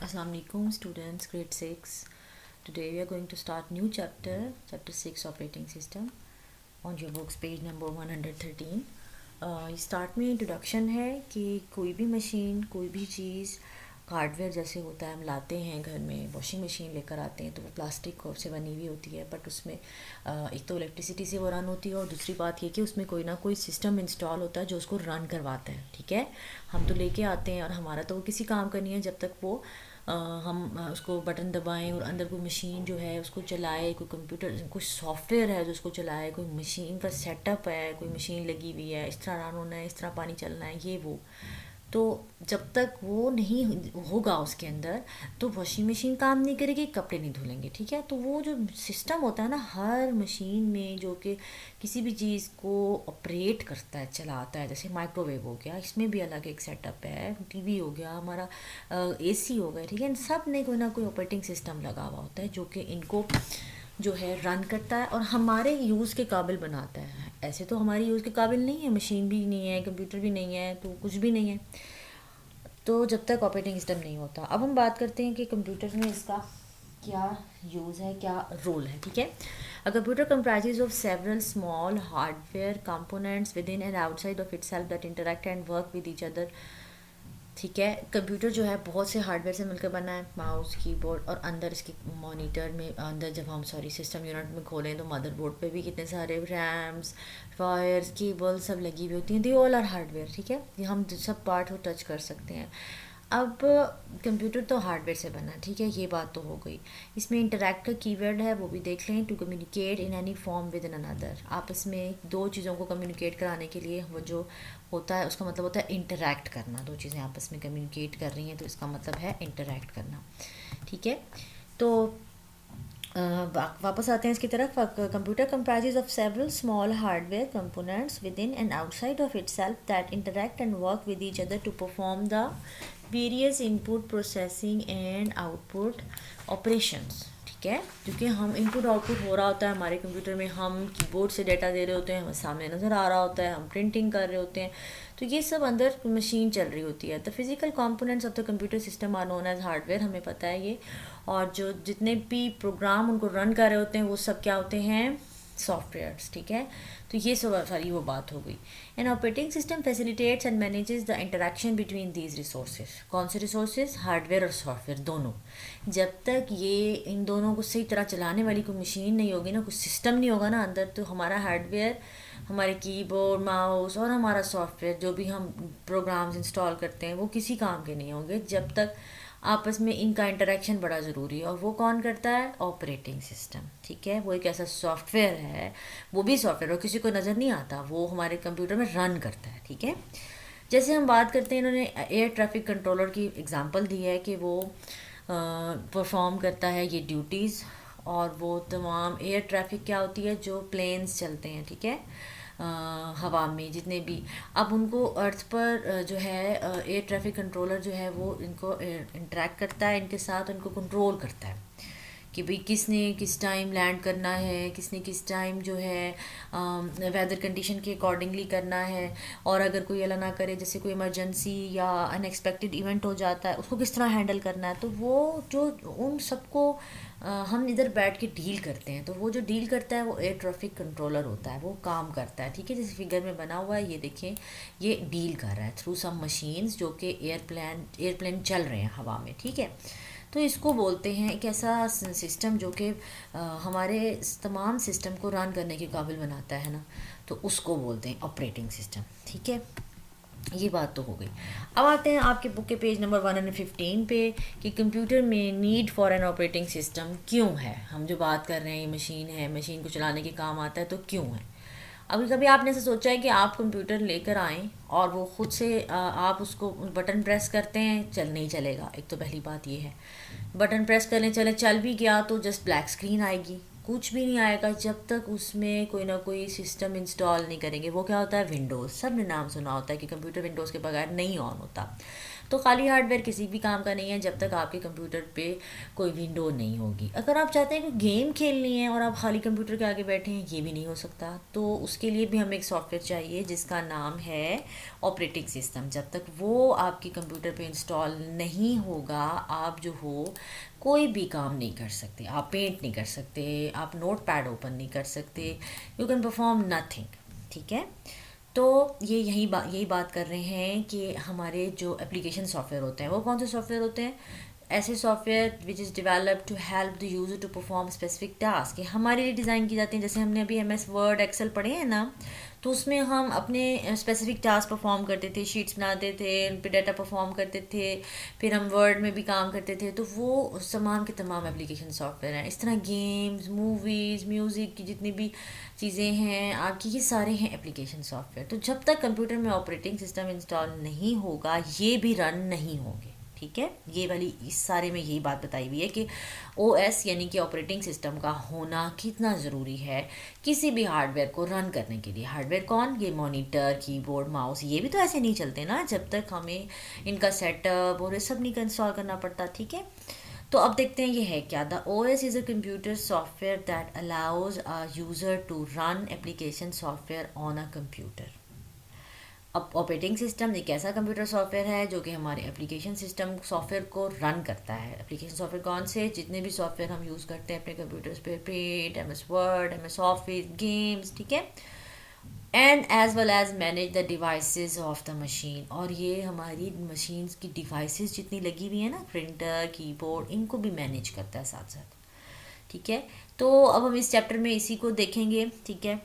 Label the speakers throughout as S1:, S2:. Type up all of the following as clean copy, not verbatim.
S1: Assalamu alaikum students, grade 6. Today we are going to start new chapter 6 operating system on your books page number 113. Start में introduction है कि कोई भी machine, कोई भी चीज़, hardware जैसे होता है, हम लाते हैं घर में, वॉशिंग मशीन लेकर आते हैं तो वो प्लास्टिक से बनी हुई होती है, बट उसमें एक तो इलेक्ट्रिसिटी से वो रन होती है और दूसरी बात ये कि उसमें कोई ना कोई सिस्टम इंस्टॉल होता है जो उसको रन करवाता है। ठीक है, हम तो लेके आते हैं और हमारा तो वो किसी काम का नहीं है जब तक वो हम उसको बटन दबाएं और अंदर कोई मशीन जो है उसको चलाए, कोई कंप्यूटर, कुछ सॉफ्टवेयर है जो उसको चलाए, कोई मशीन का सेटअप है, कोई मशीन लगी हुई है, इस तरह रन होना है, इस तरह पानी चलना है, ये वो। तो जब तक वो नहीं होगा उसके अंदर तो वॉशिंग मशीन काम नहीं करेगी, कपड़े नहीं धुलेंगे। ठीक है, तो वो जो सिस्टम होता है ना हर मशीन में, जो कि किसी भी चीज़ को ऑपरेट करता है, चलाता है, जैसे माइक्रोवेव हो गया, इसमें भी अलग एक सेटअप है, टीवी हो गया, हमारा एसी हो गया। ठीक है, इन सब ने कोई ना कोई ऑपरेटिंग सिस्टम लगा हुआ होता है जो कि इनको जो है रन करता है और हमारे यूज़ के काबिल बनाता है। ऐसे तो हमारी यूज़ के काबिल नहीं है, मशीन भी नहीं है, कंप्यूटर भी नहीं है, तो कुछ भी नहीं है तो जब तक ऑपरेटिंग सिस्टम नहीं होता। अब हम बात करते हैं कि कंप्यूटर में इसका क्या यूज़ है, क्या रोल है। ठीक है, a computer comprises of several small hardware components within and outside of itself that interact and work with each other। ठीक है, कंप्यूटर जो है बहुत से हार्डवेयर से मिलकर बना है, माउस, कीबोर्ड, और अंदर इसके मॉनिटर में अंदर जब हम सिस्टम यूनिट में खोलें तो मदरबोर्ड पे भी कितने सारे रैम्स, वायर्स, केबल सब लगी हुई होती हैं। They all are hardware. ठीक है, ये हम सब पार्ट को टच कर सकते हैं। अब कंप्यूटर तो हार्डवेयर से बना, ठीक है, ये बात तो हो गई। इसमें इंटरैक्ट का कीवर्ड है, वो भी देख लें। To communicate in any form with in another, आपस में दो चीज़ों को कम्युनिकेट कराने के लिए वो जो होता है उसका मतलब होता है इंटरैक्ट करना। दो चीज़ें आपस में कम्युनिकेट कर रही हैं तो इसका मतलब है इंटरैक्ट करना। ठीक है, तो वापस आते हैं इसकी तरफ। Computer comprises of several small hardware components within and outside of itself that interact and work with each other to perform the various input processing and output operations। ठीक है, क्योंकि हम इनपुट आउटपुट हो रहा होता है हमारे कंप्यूटर में, हम कीबोर्ड से डेटा दे रहे होते हैं, हमें सामने नज़र आ रहा होता है, हम प्रिंटिंग कर रहे होते हैं, तो ये सब अंदर मशीन चल रही होती है। The physical components of the computer system are known as hardware, हमें पता है ये। और जो जितने भी प्रोग्राम उनको रन कर रहे होते हैं वो सब क्या होते हैं, सॉफ्टवेयर्स। ठीक है, तो ये सब सारी वो बात हो गई। An operating system facilitates and manages the interaction between these resources. कौन से रिसोर्सेज, हार्डवेयर और सॉफ्टवेयर दोनों। जब तक ये इन दोनों को सही तरह चलाने वाली कोई मशीन नहीं होगी ना, कोई सिस्टम नहीं होगा ना अंदर, तो हमारा हार्डवेयर, हमारे कीबोर्ड, माउस और हमारा सॉफ्टवेयर जो भी हम प्रोग्राम्स इंस्टॉल करते हैं वो किसी काम के नहीं होंगे जब तक आपस में इनका इंटरेक्शन बड़ा ज़रूरी है। और वो कौन करता है, ऑपरेटिंग सिस्टम। ठीक है, वो एक ऐसा सॉफ्टवेयर है, वो भी सॉफ्टवेयर और किसी को नज़र नहीं आता, वो हमारे कंप्यूटर में रन करता है। ठीक है, जैसे हम बात करते हैं, इन्होंने एयर ट्रैफिक कंट्रोलर की एग्जांपल दी है कि वो परफॉर्म करता है ये ड्यूटीज़, और वो तमाम एयर ट्रैफिक क्या होती है, जो प्लेन्स चलते हैं, ठीक है, हवा में जितने भी, अब उनको अर्थ पर जो है एयर ट्रैफिक कंट्रोलर जो है वो इनको इंटरेक्ट करता है इनके साथ, उनको कंट्रोल करता है कि भाई किसने किस टाइम लैंड करना है, किसने किस टाइम जो है वेदर कंडीशन के अकॉर्डिंगली करना है, और अगर कोई अल्लाह ना करे जैसे कोई इमरजेंसी या अनएक्सपेक्टेड इवेंट हो जाता है उसको किस तरह हैंडल करना है। तो वो जो उन सबको हम इधर बैठ के डील करते हैं, तो वो जो डील करता है वो एयर ट्रैफिक कंट्रोलर होता है, वो काम करता है। ठीक है, जैसे फिगर में बना हुआ है ये देखें, ये डील कर रहा है थ्रू सम मशीन्स जो कि एयरप्लेन चल रहे हैं हवा में। ठीक है, तो इसको बोलते हैं एक ऐसा सिस्टम जो कि हमारे तमाम सिस्टम को रन करने के काबिल बनाता है ना, तो उसको बोलते हैं ऑपरेटिंग सिस्टम। ठीक है, ये बात तो हो गई। अब आते हैं आपके बुक के पेज नंबर 115 पे कि कंप्यूटर में need for an operating system क्यों है। हम जो बात कर रहे हैं ये मशीन है, मशीन को चलाने के काम आता है, तो क्यों है। अभी कभी आपने ऐसा सोचा है कि आप कंप्यूटर लेकर आएँ और वो ख़ुद से आप उसको बटन प्रेस करते हैं, चल नहीं चलेगा। एक तो पहली बात ये है, बटन प्रेस कर लें, चले चल भी गया तो जस्ट ब्लैक स्क्रीन आएगी, कुछ भी नहीं आएगा जब तक उसमें कोई ना कोई सिस्टम इंस्टॉल नहीं करेंगे। वो क्या होता है, विंडोज़। सब ने नाम सुना होता है कि कंप्यूटर विंडोज़ के बगैर नहीं ऑन होता। तो खाली हार्डवेयर किसी भी काम का नहीं है जब तक आपके कंप्यूटर पे कोई विंडो नहीं होगी। अगर आप चाहते हैं कि गेम खेलनी है और आप खाली कंप्यूटर के आगे बैठे हैं, ये भी नहीं हो सकता। तो उसके लिए भी हमें एक सॉफ्टवेयर चाहिए जिसका नाम है ऑपरेटिंग सिस्टम। जब तक वो आपके कंप्यूटर पे इंस्टॉल नहीं होगा, आप जो हो कोई भी काम नहीं कर सकते। आप पेंट नहीं कर सकते, आप नोट पैड ओपन नहीं कर सकते, यू कैन परफॉर्म नथिंग। ठीक है, तो ये यही बात कर रहे हैं कि हमारे जो एप्लीकेशन सॉफ्टवेयर होते हैं वो कौन से सॉफ्टवेयर होते हैं। ऐसे software which is developed to help the user to perform specific task, हमारे लिए डिज़ाइन की जाती हैं। जैसे हमने अभी MS वर्ड एक्सेल पढ़े हैं ना, तो उसमें हम अपने स्पेसिफिक टास्क परफॉर्म करते थे, शीट्स बनाते थे, उन पर डाटा परफॉर्म करते थे, फिर हम वर्ड में भी काम करते थे। तो वो तमाम के तमाम एप्लीकेशन सॉफ्टवेयर हैं। इस तरह गेम्स, मूवीज़, म्यूज़िक की जितनी भी चीज़ें हैं आपकी, ये सारे हैं एप्लीकेशन सॉफ्टवेयर। तो जब तक कंप्यूटर में ऑपरेटिंग सिस्टम इंस्टॉल नहीं होगा, ये भी रन नहीं होंगे। ठीक है, ये वाली इस सारे में यही बात बताई हुई है कि OS यानी कि ऑपरेटिंग सिस्टम का होना कितना ज़रूरी है किसी भी हार्डवेयर को रन करने के लिए। हार्डवेयर कौन? ये मॉनिटर, कीबोर्ड, माउस, ये भी तो ऐसे नहीं चलते ना जब तक हमें इनका सेटअप और ये सब नहीं इंस्टॉल करना पड़ता। ठीक है, तो अब देखते हैं ये है क्या। The OS is a computer software that allows a user to run application software on a computer. अब ऑपरेटिंग सिस्टम एक ऐसा कंप्यूटर सॉफ्टवेयर है जो कि हमारे एप्लीकेशन सिस्टम सॉफ्टवेयर को रन करता है। एप्लीकेशन सॉफ्टवेयर कौन से? जितने भी सॉफ्टवेयर हम यूज़ करते हैं अपने कंप्यूटर्स पे, paint, MS word, MS office, games. ठीक है, and as well as manage the devices of the machine, और ये हमारी मशीन्स की डिवाइसेस जितनी लगी हुई है ना, प्रिंटर, कीबोर्ड, इनको भी मैनेज करता है साथ साथ। ठीक है, तो अब हम इस चैप्टर में इसी को देखेंगे। ठीक है,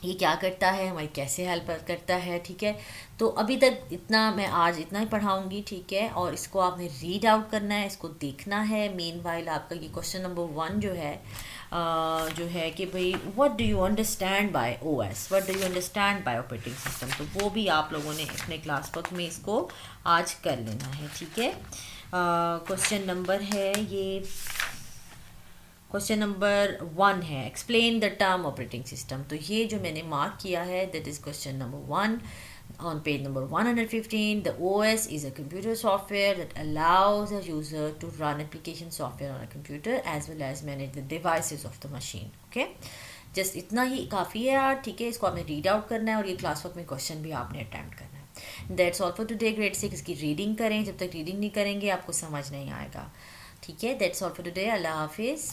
S1: ये क्या करता है, हमारी कैसे हेल्प करता है। ठीक है, तो अभी तक इतना मैं आज इतना ही पढ़ाऊँगी। ठीक है, और इसको आपने रीड आउट करना है, इसको देखना है। मेन वाइल आपका ये क्वेश्चन नंबर 1 जो है कि भाई what do you understand by OS, what do you understand by operating system, तो वो भी आप लोगों ने अपने क्लास वर्क में इसको आज कर लेना है। ठीक है, क्वेश्चन नंबर है ये, क्वेश्चन नंबर 1 है explain the term operating system. तो ये जो मैंने मार्क किया है that is question number 1 on page number 115. The OS is a computer software that allows a user to run application software on a computer as well as manage the devices of the machine. Okay, just इतना ही काफ़ी है यार। ठीक है, इसको आपने read out करना है और ये क्लास वर्क में क्वेश्चन भी आपने अटैम्प्ट करना है। That's all for today grade 6 की रीडिंग करें, जब तक रीडिंग नहीं करेंगे आपको समझ नहीं आएगा। ठीक है, दैट्स ऑल फॉर टुडे, अल्लाह हाफिज़।